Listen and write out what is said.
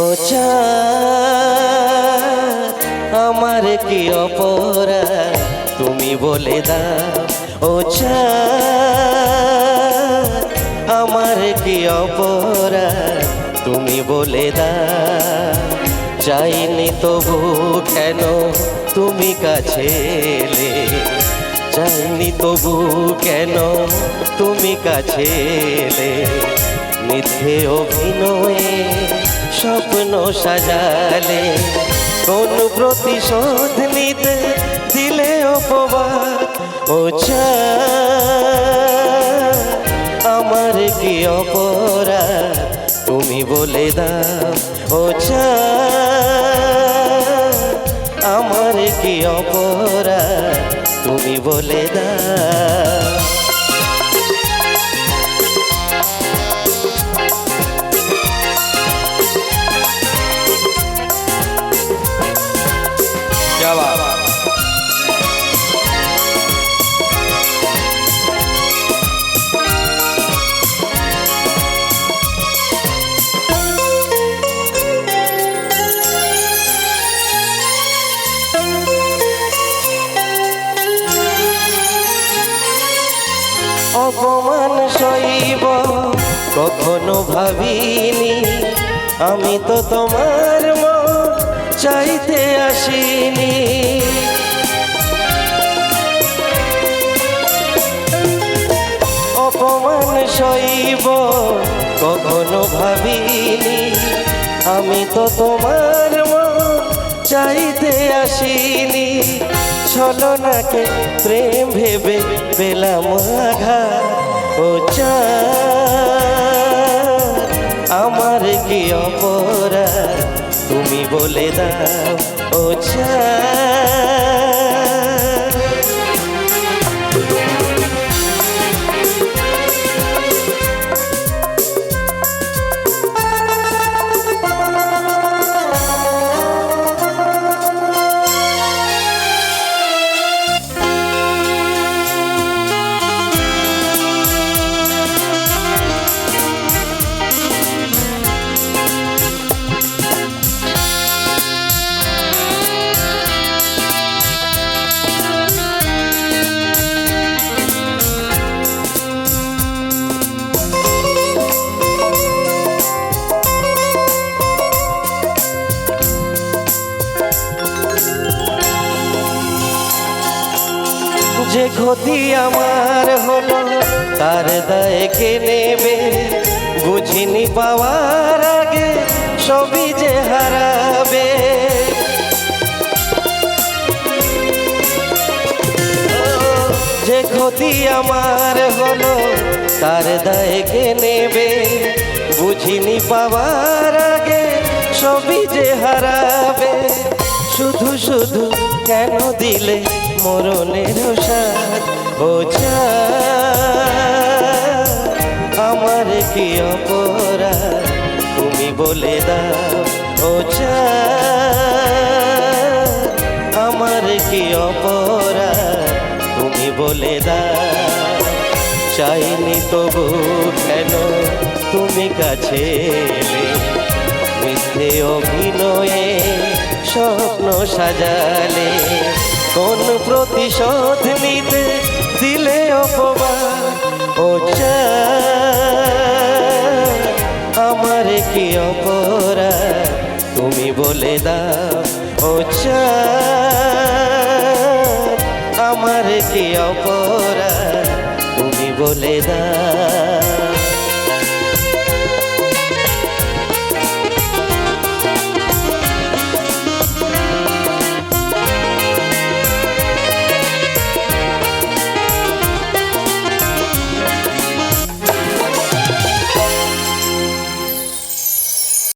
ও চাঁদ আমার কি অপরাধ তুমি বলে দাও। ও চাঁদ আমার কি অপরাধ তুমি বলে দাও। চাইনি তবু কেন তুমি কাছে এলে, চাইনি তবু কেন তুমি কাছে এলে। মিথ্যে অভিনয়ে স্বপ্ন সাজালে, কোন প্রতিশোধ নিতে দিলে অপবাদ। ও চাঁদ আমার কি অপরাধ তুমি বলে দাও। ও চাঁদ আমার কি অপরাধ তুমি বলে দাও। অপমান সইব কখনো ভাবিনি, আমি তো তোমার মন চাইতে আসিনি। অপমান সইব কখনো ভাবিনি, আমি তো তোমার মন চাইতে আসিনি। ছলনাকে প্রেম ভেবে পেলাম আঘাত। ও চাঁদ আমার কি অপরাধ তুমি বলে দাও। ও চাঁদ যে ক্ষতি আমার হলো তার দায় কে নেবে, বুঝিনি পাওয়ার আগে সবই যে হারাবে। যে ক্ষতি আমার হলো তার দায় কে নেবে, বুঝিনি পাওয়ার আগে সবই যে হারাবে। শুধু শুধু কেন দিলে মরণের সাথ। ও চাঁদ আমার কি অপরাধ তুমি বলে দাও। ও চাঁদ আমার কি অপরাধ তুমি বলে দাও। চাইনি তবু কেন তুমি কাছে এলে, মিথ্যে অভিনয়ে স্বপ্ন সাজালে, কোন প্রতিশোধ নিতে দিলে অপবাদ। ও চাঁদ আমার কি অপরাধ তুমি বলে দাও। ও চাঁদ আমার কি অপরাধ তুমি বলে দাও।